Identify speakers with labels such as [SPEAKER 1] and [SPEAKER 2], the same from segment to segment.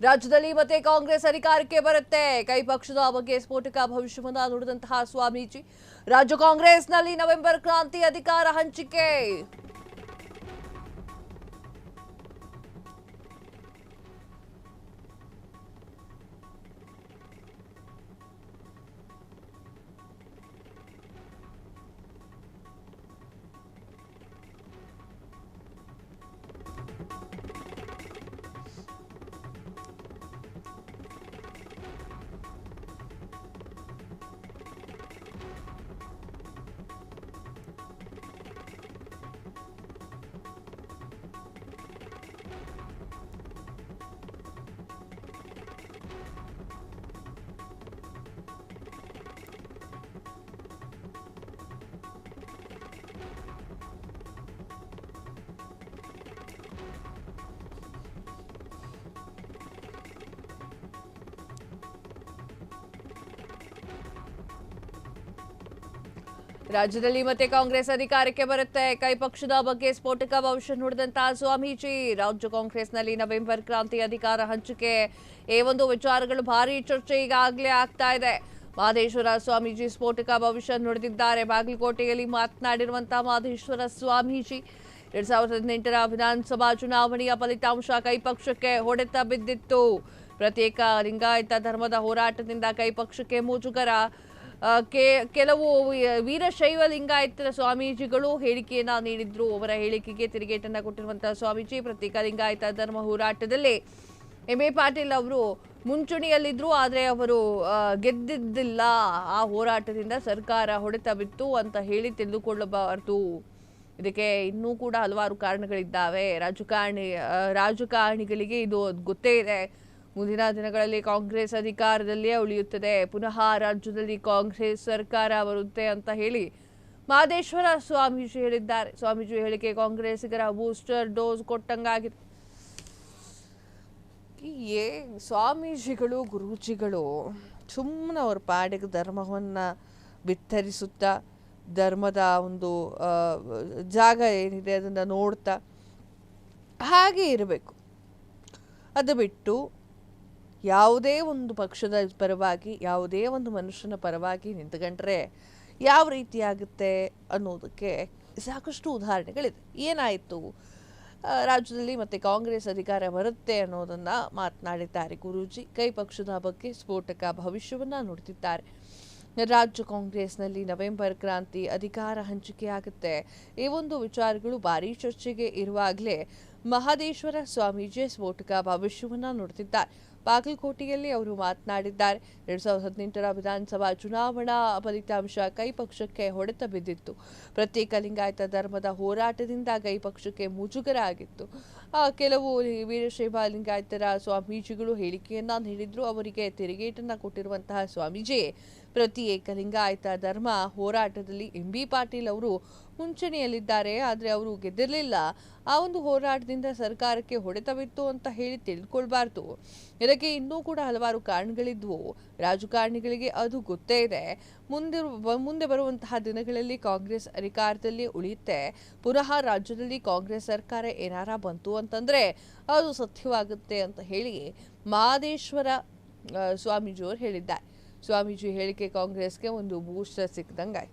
[SPEAKER 1] ರಾಜ್ಯದಲ್ಲಿ ಮತ್ತೆ ಕಾಂಗ್ರೆಸ್ ಅಧಿಕಾರಕ್ಕೆ ಬರುತ್ತೆ. ಕೈ ಪಕ್ಷದ ಬಗ್ಗೆ ಸ್ಫೋಟಕ ಭವಿಷ್ಯವನ್ನ ನುಡಿದಂತಹ ಸ್ವಾಮೀಜಿ, ರಾಜ್ಯ ಕಾಂಗ್ರೆಸ್ನಲ್ಲಿ ನವೆಂಬರ್ ಕ್ರಾಂತಿ ಅಧಿಕಾರ ಹಂಚಿಕೆ. ರಾಜ್ಯದಲ್ಲಿ ಮತ್ತೆ ಕಾಂಗ್ರೆಸ್ ಅಧಿಕಾರಕ್ಕೆ ಬರುತ್ತೆ. ಕೈ ಪಕ್ಷದ ಬಗ್ಗೆ ಸ್ಫೋಟಕ ಭವಿಷ್ಯ ನುಡಿದಂತಹ ಸ್ವಾಮೀಜಿ, ರಾಜ್ಯ ಕಾಂಗ್ರೆಸ್ನಲ್ಲಿ ನವೆಂಬರ್ ಕ್ರಾಂತಿ ಅಧಿಕಾರ ಹಂಚಿಕೆ. ಈ ಒಂದು ವಿಚಾರಗಳು ಭಾರಿ ಚರ್ಚೆ ಈಗಾಗಲೇ ಆಗ್ತಾ ಇದೆ. ಮಹದೇಶ್ವರ ಸ್ವಾಮೀಜಿ ಸ್ಫೋಟಕ ಭವಿಷ್ಯ ನುಡಿದಿದ್ದಾರೆ. ಬಾಗಲಕೋಟೆಯಲ್ಲಿ ಮಾತನಾಡಿರುವಂತಹ ಮಹದೇಶ್ವರ ಸ್ವಾಮೀಜಿ, 2018ರ ವಿಧಾನಸಭಾ ಚುನಾವಣೆಯ ಫಲಿತಾಂಶ ಕೈ ಪಕ್ಷಕ್ಕೆ ಹೊಡೆತ ಬಿದ್ದಿತ್ತು. ಪ್ರತ್ಯೇಕ ಲಿಂಗಾಯತ ಧರ್ಮದ ಹೋರಾಟದಿಂದ ಕೈ ಪಕ್ಷಕ್ಕೆ ಮುಜುಗರ. ಕೆಲವು ವೀರಶೈವ ಲಿಂಗಾಯತರ ಸ್ವಾಮೀಜಿಗಳು ಹೇಳಿಕೆಯನ್ನ ನೀಡಿದ್ರು. ಅವರ ಹೇಳಿಕೆಗೆ ತಿರುಗೇಟನ್ನ ಕೊಟ್ಟಿರುವಂತಹ ಸ್ವಾಮೀಜಿ, ಪ್ರತ್ಯೇಕ ಲಿಂಗಾಯತ ಧರ್ಮ ಹೋರಾಟದಲ್ಲಿ ಎಂ.ಎ. ಪಾಟೀಲ್ ಅವರು ಮುಂಚೂಣಿಯಲ್ಲಿದ್ರು, ಆದರೆ ಅವರು ಗೆದ್ದಿದ್ದಿಲ್ಲ. ಆ ಹೋರಾಟದಿಂದ ಸರ್ಕಾರ ಹೊಡೆತ ಬಿತ್ತು ಅಂತ ಹೇಳಿ ತಿಳಿದುಕೊಳ್ಳಬಾರದು. ಇದಕ್ಕೆ ಇನ್ನೂ ಕೂಡ ಹಲವಾರು ಕಾರಣಗಳಿದ್ದಾವೆ. ರಾಜಕಾರಣಿಗಳಿಗೆ ಇದು ಗೊತ್ತೇ ಇದೆ. ಮುಂದಿನ ದಿನಗಳಲ್ಲಿ ಕಾಂಗ್ರೆಸ್ ಅಧಿಕಾರದಲ್ಲಿಯೇ ಉಳಿಯುತ್ತದೆ, ಪುನಃ ರಾಜ್ಯದಲ್ಲಿ ಕಾಂಗ್ರೆಸ್ ಸರ್ಕಾರ ಬರುತ್ತೆ ಅಂತ ಹೇಳಿ ಮಹದೇಶ್ವರ ಸ್ವಾಮೀಜಿ ಹೇಳಿದ್ದಾರೆ. ಸ್ವಾಮೀಜಿ ಹೇಳಿಕೆ ಕಾಂಗ್ರೆಸ್ಸಿಗರ ಬೂಸ್ಟರ್ ಡೋಸ್ ಕೊಟ್ಟಂಗಾಗಿದೆ. ಸ್ವಾಮೀಜಿಗಳು, ಗುರೂಜಿಗಳು ಸುಮ್ಮನೆ ಅವ್ರ ಪಾಡಿಗೆ ಧರ್ಮವನ್ನು ಬಿತ್ತರಿಸುತ್ತಾ, ಧರ್ಮದ ಒಂದು ಜಾಗ ಏನಿದೆ ಅದನ್ನು ನೋಡ್ತಾ ಹಾಗೆ ಇರಬೇಕು. ಅದು ಬಿಟ್ಟು ಯಾವುದೇ ಒಂದು ಪಕ್ಷದ ಪರವಾಗಿ, ಯಾವುದೇ ಒಂದು ಮನುಷ್ಯನ ಪರವಾಗಿ ನಿಂತುಕೊಂಡ್ರೆ ಯಾವ ರೀತಿ ಆಗುತ್ತೆ ಅನ್ನೋದಕ್ಕೆ ಸಾಕಷ್ಟು ಉದಾಹರಣೆಗಳಿದೆ. ಏನಾಯಿತು, ರಾಜ್ಯದಲ್ಲಿ ಮತ್ತೆ ಕಾಂಗ್ರೆಸ್ ಅಧಿಕಾರ ಬರುತ್ತೆ ಅನ್ನೋದನ್ನು ಮಾತನಾಡಿದ್ದಾರೆ ಗುರೂಜಿ. ಕೈ ಪಕ್ಷದ ಬಗ್ಗೆ ಸ್ಫೋಟಕ ಭವಿಷ್ಯವನ್ನು ನುಡಿದಿದ್ದಾರೆ. ರಾಜ್ಯ ಕಾಂಗ್ರೆಸ್ನಲ್ಲಿ ನವೆಂಬರ್ ಕ್ರಾಂತಿ ಅಧಿಕಾರ ಹಂಚಿಕೆಯಾಗುತ್ತೆ. ಈ ಒಂದು ವಿಚಾರಗಳು ಭಾರಿ ಚರ್ಚೆಗೆ ಇರುವಾಗಲೇ ಮಹದೇಶ್ವರ ಸ್ವಾಮೀಜಿ ಸ್ಫೋಟಕ ಭವಿಷ್ಯವನ್ನು ನುಡಿದಿದ್ದಾರೆ. ಬಾಗಲಕೋಟೆಯಲ್ಲಿ ಅವರು ಮಾತನಾಡಿದ್ದಾರೆ. 2018ರ ವಿಧಾನಸಭಾ ಚುನಾವಣಾ ಫಲಿತಾಂಶ ಕೈ ಪಕ್ಷಕ್ಕೆ ಹೊಡೆತ ಬಿದ್ದಿತ್ತು. ಪ್ರತ್ಯೇಕ ಲಿಂಗಾಯತ ಧರ್ಮದ ಹೋರಾಟದಿಂದ ಕೈ ಪಕ್ಷಕ್ಕೆ ಮುಜುಗರ ಆಗಿತ್ತು. ಕೆಲವು ವೀರಶೈವ ಲಿಂಗಾಯತರ ಸ್ವಾಮೀಜಿಗಳು ಹೇಳಿಕೆಯನ್ನ ನೀಡಿದ್ರು. ಅವರಿಗೆ ತಿರುಗೇಟನ್ನ ಕೊಟ್ಟಿರುವಂತಹ ಸ್ವಾಮೀಜಿ, ಪ್ರತ್ಯೇಕ ಲಿಂಗಾಯತ ಧರ್ಮ ಹೋರಾಟದಲ್ಲಿ ಎಂ.ಬಿ. ಪಾಟೀಲ್ ಅವರು ಮುಂಚೂಣಿಯಲ್ಲಿದ್ದಾರೆ, ಆದರೆ ಅವರು ಗೆದ್ದಿರಲಿಲ್ಲ. ಆ ಒಂದು ಹೋರಾಟದಿಂದ ಸರ್ಕಾರಕ್ಕೆ ಹೊಡೆತ ಬಿತ್ತು ಅಂತ ಹೇಳಿ ತಿಳ್ಕೊಳ್ಬಾರ್ದು. ಇದಕ್ಕೆ ಇನ್ನೂ ಕೂಡ ಹಲವಾರು ಕಾರಣಗಳಿದ್ವು. ರಾಜಕಾರಣಿಗಳಿಗೆ ಅದು ಗೊತ್ತೇ ಇದೆ. ಮುಂದೆ ಬರುವಂತಹ ದಿನಗಳಲ್ಲಿ ಕಾಂಗ್ರೆಸ್ ಅಧಿಕಾರದಲ್ಲಿ ಉಳಿಯುತ್ತೆ. ಪುನಃ ರಾಜ್ಯದಲ್ಲಿ ಕಾಂಗ್ರೆಸ್ ಸರ್ಕಾರ ಏನಾರ ಬಂತು ಅಂತಂದ್ರೆ ಅದು ಸತ್ಯವಾಗುತ್ತೆ ಅಂತ ಹೇಳಿ ಮಹದೇಶ್ವರ ಸ್ವಾಮೀಜಿಯವರು ಹೇಳಿದ್ದಾರೆ. ಸ್ವಾಮೀಜಿ ಹೇಳಿಕೆ ಕಾಂಗ್ರೆಸ್ಗೆ ಒಂದು ಬೂಸ್ಟರ್ ಸಿಕ್ಕಿದಂಗೆ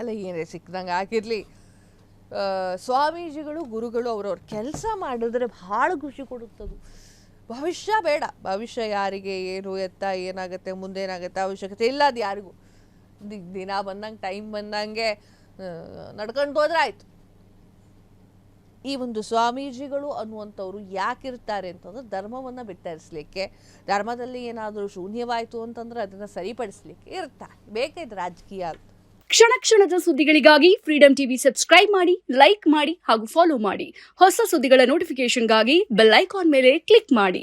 [SPEAKER 1] ಅಲ್ಲ, ಏನೇ ಸಿಕ್ಕಿದಂಗೆ ಆಗಿರಲಿ. ಸ್ವಾಮೀಜಿಗಳು, ಗುರುಗಳು ಅವ್ರವ್ರ ಕೆಲಸ ಮಾಡಿದ್ರೆ ಭಾಳ ಖುಷಿ ಕೊಡುತ್ತದು. ಭವಿಷ್ಯ ಬೇಡ. ಭವಿಷ್ಯ ಯಾರಿಗೆ ಏನು ಎತ್ತ ಏನಾಗುತ್ತೆ ಮುಂದೇನಾಗುತ್ತೆ ಅವಶ್ಯಕತೆ ಇಲ್ಲ. ಅದು ಯಾರಿಗೂ ದಿನ ಬಂದಂಗೆ, ಟೈಮ್ ಬಂದಂಗೆ ನಡ್ಕೊಂಡು ಹೋದ್ರೆ ಆಯಿತು. ಈ ಒಂದು ಸ್ವಾಮೀಜಿಗಳು ಅನ್ನುವಂಥವ್ರು ಯಾಕಿರ್ತಾರೆ ಅಂತಂದ್ರೆ ಧರ್ಮವನ್ನು ಬಿತ್ತರಿಸಲಿಕ್ಕೆ, ಧರ್ಮದಲ್ಲಿ ಏನಾದರೂ ಶೂನ್ಯವಾಯಿತು ಅಂತಂದ್ರೆ ಅದನ್ನು ಸರಿಪಡಿಸಲಿಕ್ಕೆ ಇರ್ತಾರೆ. ಬೇಕಾಯ್ತು ರಾಜಕೀಯ.
[SPEAKER 2] ಕ್ಷಣ ಕ್ಷಣದ ಸುದ್ದಿಗಳಿಗಾಗಿ ಫ್ರೀಡಂ ಟಿವಿ ಸಬ್ಸ್ಕ್ರೈಬ್ ಮಾಡಿ, ಲೈಕ್ ಮಾಡಿ ಹಾಗೂ ಫಾಲೋ ಮಾಡಿ. ಹೊಸ ಸುದ್ದಿಗಳ ನೋಟಿಫಿಕೇಶನ್ಗಾಗಿ ಬೆಲ್ ಐಕಾನ್ ಮೇಲೆ ಕ್ಲಿಕ್ ಮಾಡಿ.